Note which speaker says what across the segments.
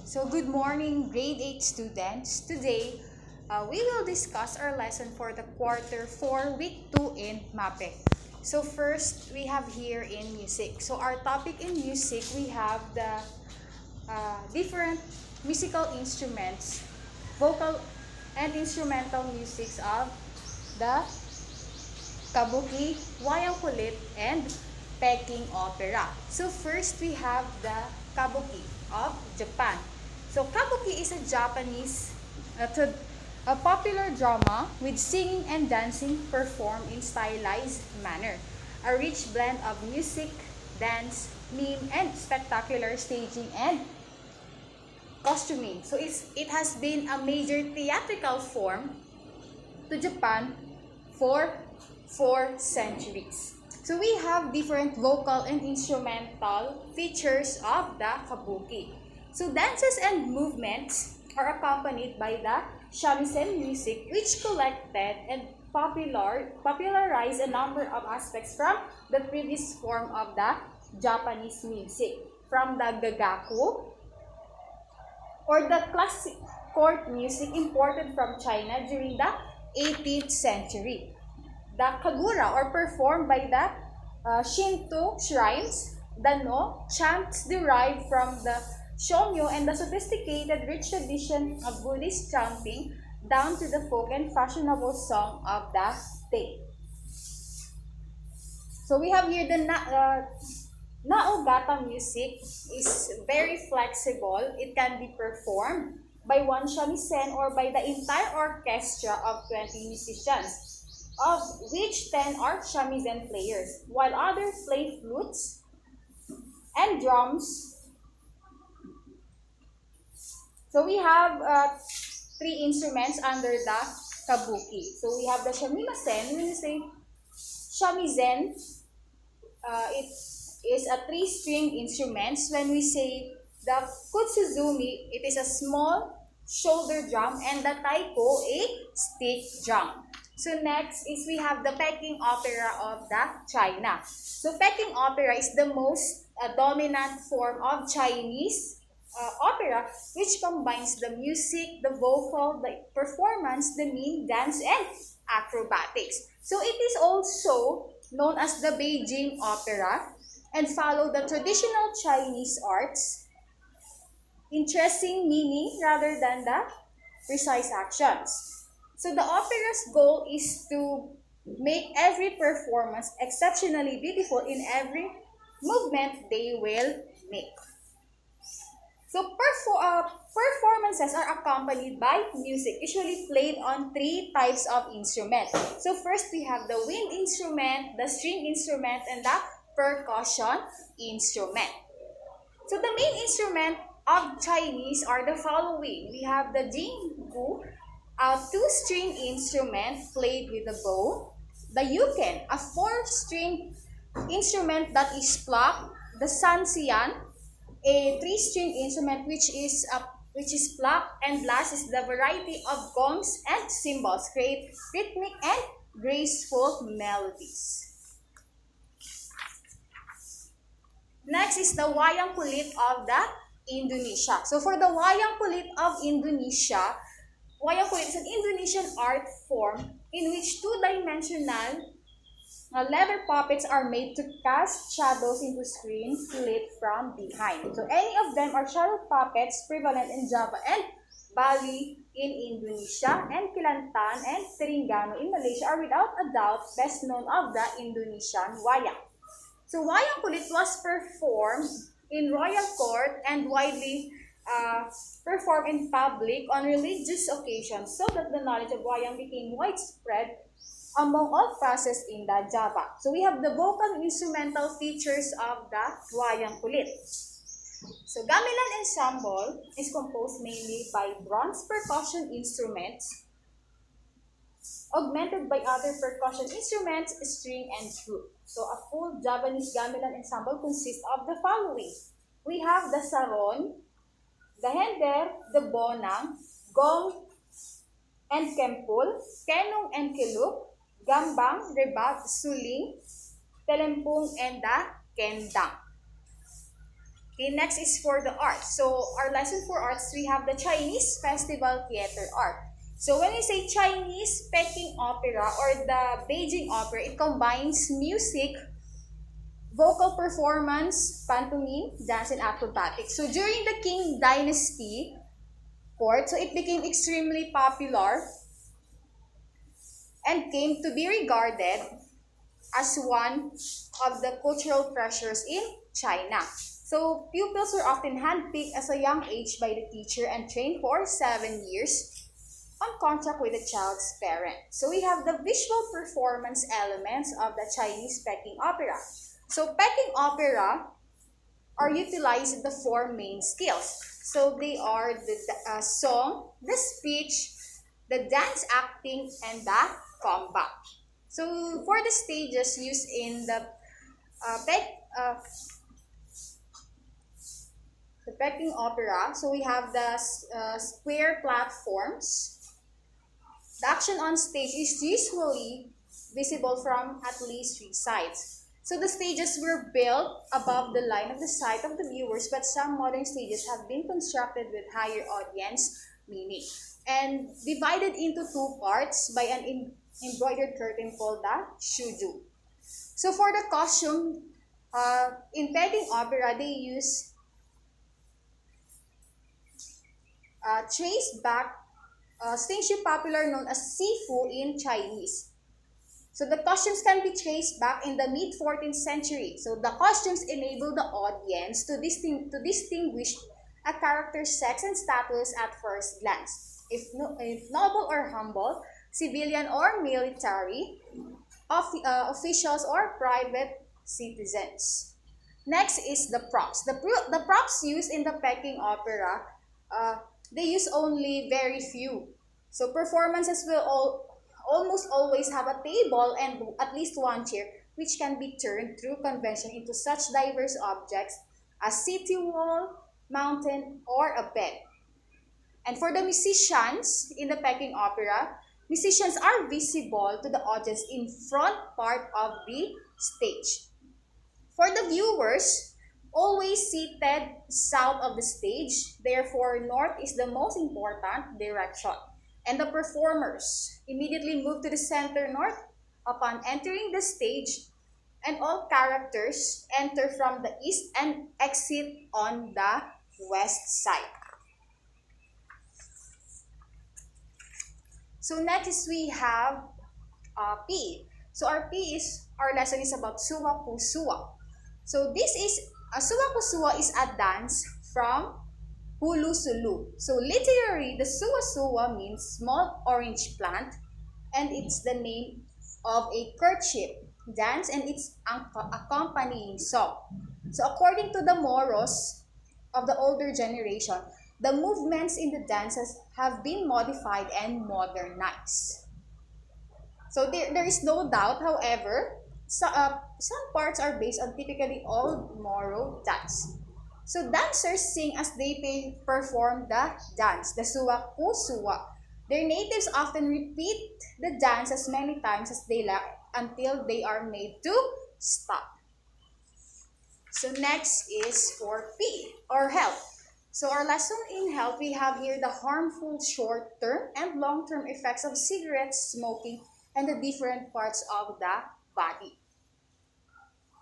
Speaker 1: So good morning, grade 8 students. Today, we will discuss our lesson for the quarter 4, week 2 in MAPEH. So first, we have here in music. So our topic in music, we have the different musical instruments, vocal and instrumental musics of the kabuki, wayang kulit, and Peking opera. So first, we have the kabuki of Japan. So kabuki is a Japanese a popular drama with singing and dancing performed in stylized manner. A rich blend of music, dance, mime, and spectacular staging and costuming. So it has been a major theatrical form to Japan for 4 centuries. So we have different vocal and instrumental features of the kabuki. So dances and movements are accompanied by the shamisen music, which collected and popularized a number of aspects from the previous form of the Japanese music, from the gagaku or the classic court music imported from China during the 18th century. The kagura, or performed by the Shinto shrines, the no, chants derived from the shomyo and the sophisticated rich tradition of Buddhist chanting down to the folk and fashionable song of the day. So we have here the naogata music is very flexible. It can be performed by one shamisen or by the entire orchestra of 20 musicians, of which 10 are shamisen players, while others play flutes and drums. So we have 3 instruments under the kabuki. So we have the shamisen. When you say shamisen, it is a 3-string instrument. When we say the kutsuzumi, it is a small shoulder drum, and the taiko, a stick drum. So next is we have the Peking opera of the China. So Peking opera is the most dominant form of Chinese opera, which combines the music, the vocal, the performance, the mime, dance, and acrobatics. So it is also known as the Beijing opera and follow the traditional Chinese arts, interesting meaning rather than the precise actions. So the opera's goal is to make every performance exceptionally beautiful in every movement they will make. So performances are accompanied by music, usually played on 3 types of instruments. So first we have the wind instrument, the string instrument, and the percussion instrument. So the main instrument of Chinese are the following. We have the jinggu, a 2-string instrument played with a bow. The yuken, a 4-string instrument that is plucked. The sanxian, a 3-string instrument which is plucked. And last is the variety of gongs and cymbals create rhythmic and graceful melodies. Next is the wayang kulit of the Indonesia. So for the wayang kulit of Indonesia, wayang kulit is an Indonesian art form in which 2-dimensional leather puppets are made to cast shadows into screens lit from behind. So any of them are shadow puppets prevalent in Java and Bali in Indonesia, and Kelantan and Terengganu in Malaysia are without a doubt best known of the Indonesian wayang. So wayang kulit was performed in royal court and widely performed in public on religious occasions, so that the knowledge of wayang became widespread among all classes in the Java. So we have the vocal instrumental features of the wayang kulit. So gamelan ensemble is composed mainly by bronze percussion instruments, augmented by other percussion instruments, string, and flute. So a full Javanese gamelan ensemble consists of the following. We have the saron, the hender, the bonang, gong and kempul, kenong and kiluk, gambang, rebab, suling, telempung, and the kendang. Okay, next is for the arts. So our lesson for arts, we have the Chinese Festival Theater Art. So when we say Chinese Peking Opera or the Beijing Opera, it combines music, vocal performance, pantomime, dance, and acrobatics. So during the Qing Dynasty court, so it became extremely popular and came to be regarded as one of the cultural treasures in China. So pupils were often handpicked as a young age by the teacher and trained for 7 years on contract with the child's parent. So we have the visual performance elements of the Chinese Peking opera. So Peking opera are utilized in the four main skills. So they are the song, the speech, the dance acting, and the combat. So for the stages used in uh, the Peking opera, so we have the square platforms. The action on stage is usually visible from at least three sides. So the stages were built above the line of the sight of the viewers, but some modern stages have been constructed with higher audience meaning and divided into two parts by an embroidered curtain called the shuju. So for the costume, in Peking opera, they use trace back distinction popular known as sifu in Chinese. So the costumes can be traced back in the mid-14th century. So the costumes enable the audience to distinguish a character's sex and status at first glance. If noble or humble, civilian or military, officials or private citizens. Next is the props. The props used in the Peking opera, uh, they use only very few. So performances will almost always have a table and at least one chair, which can be turned through convention into such diverse objects as city wall, mountain, or a bed. And for the musicians in the Peking opera, musicians are visible to the audience in front part of the stage. For the viewers, always seated south of the stage, therefore north is the most important direction. And the performers immediately move to the center north upon entering the stage, and all characters enter from the east and exit on the west side. So next we have P. So our lesson is about Suwa Pusuwa. So this is Suwa Pusuwa is a dance from Hulu Sulu. So literally, the Suwa Suwa means small orange plant, and it's the name of a courtship dance and its accompanying song. So according to the Moros of the older generation, the movements in the dances have been modified and modernized. So there is no doubt, however, some parts are based on typically old Moro dance. So dancers sing as they perform the dance, the suwa ku suwa. Their natives often repeat the dance as many times as they like until they are made to stop. So next is for P, or health. So our lesson in health, we have here the harmful short-term and long-term effects of cigarette smoking and the different parts of the body.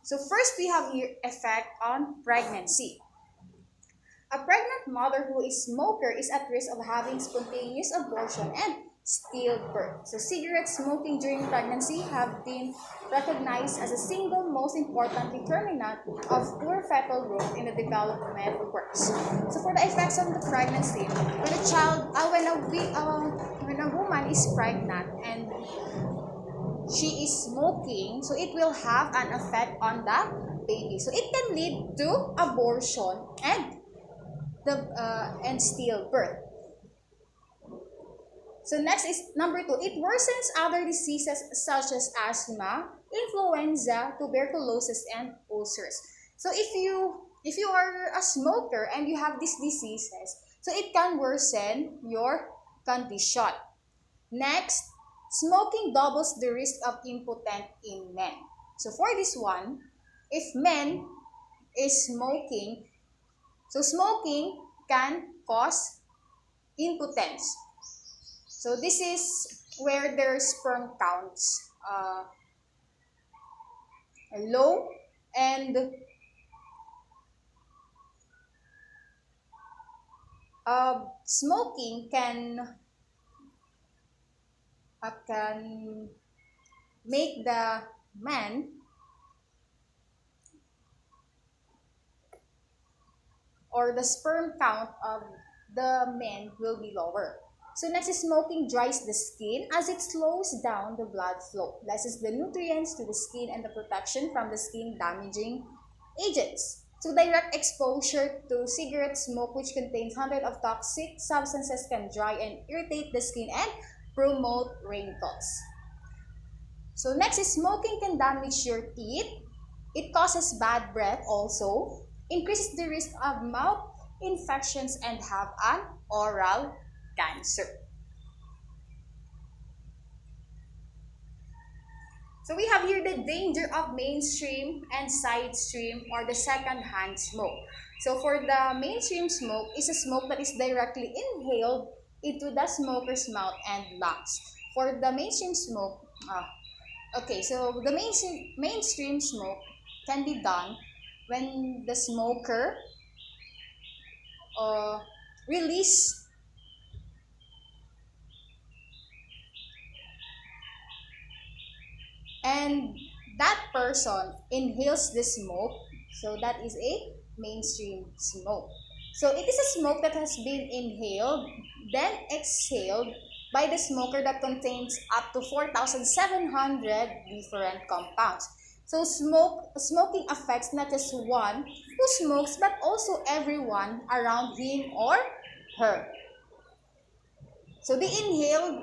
Speaker 1: So first we have here effect on pregnancy. A pregnant mother who is smoker is at risk of having spontaneous abortion and stillbirth. So cigarette smoking during pregnancy have been recognized as a single most important determinant of poor fetal growth in the development works. So for the effects on the pregnancy, when a woman is pregnant and she is smoking, so it will have an effect on the baby. So it can lead to abortion and stillbirth. So next is number 2. It worsens other diseases such as asthma, influenza, tuberculosis, and ulcers. So if you are a smoker and you have these diseases, so it can worsen your condition. Next, smoking doubles the risk of impotent in men. So for this one, if men is smoking, So smoking can cause impotence. So this is where their sperm counts are low, and smoking can make the man or the sperm count of the men will be lower. So next is smoking dries the skin as it slows down the blood flow, lessens the nutrients to the skin and the protection from the skin damaging agents. So direct exposure to cigarette smoke, which contains hundreds of toxic substances, can dry and irritate the skin and promote wrinkles. So next is smoking can damage your teeth. It causes bad breath also, increases the risk of mouth infections, and have an oral cancer. So we have here the danger of mainstream and side stream or the second-hand smoke. So for the mainstream smoke is a smoke that is directly inhaled into the smoker's mouth and lungs. For the mainstream smoke, okay, so the mainstream smoke can be done when the smoker release and that person inhales the smoke, so that is a mainstream smoke. So it is a smoke that has been inhaled then exhaled by the smoker that contains up to 4,700 different compounds. So smoking affects not just one who smokes but also everyone around him or her. So they inhale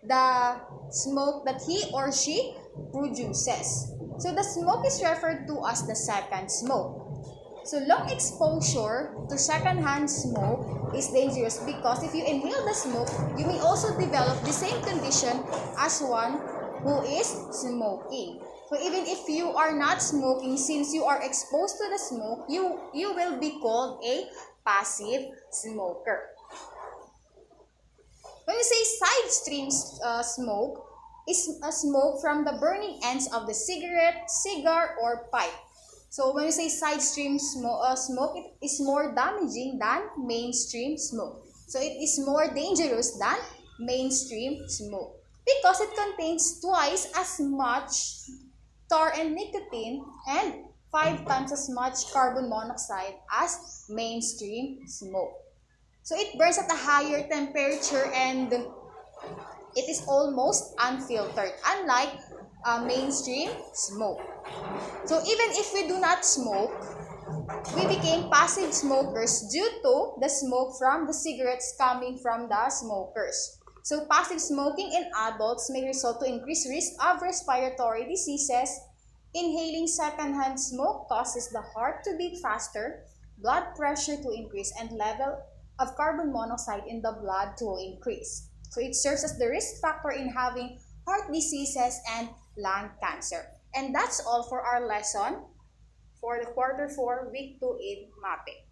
Speaker 1: the smoke that he or she produces. So the smoke is referred to as the second smoke. So long exposure to secondhand smoke is dangerous because if you inhale the smoke, you may also develop the same condition as one who is smoking. So even if you are not smoking, since you are exposed to the smoke, you will be called a passive smoker. When we say side stream smoke, is a smoke from the burning ends of the cigarette, cigar, or pipe. So when we say side stream smoke, it is more damaging than mainstream smoke. So it is more dangerous than mainstream smoke because it contains twice as much tar and nicotine and 5 times as much carbon monoxide as mainstream smoke. So it burns at a higher temperature and it is almost unfiltered, unlike mainstream smoke. So even if we do not smoke, we became passive smokers due to the smoke from the cigarettes coming from the smokers. So passive smoking in adults may result to increased risk of respiratory diseases. Inhaling secondhand smoke causes the heart to beat faster, blood pressure to increase, and level of carbon monoxide in the blood to increase. So it serves as the risk factor in having heart diseases and lung cancer. And that's all for our lesson for the quarter 4, week 2 in MAPEH.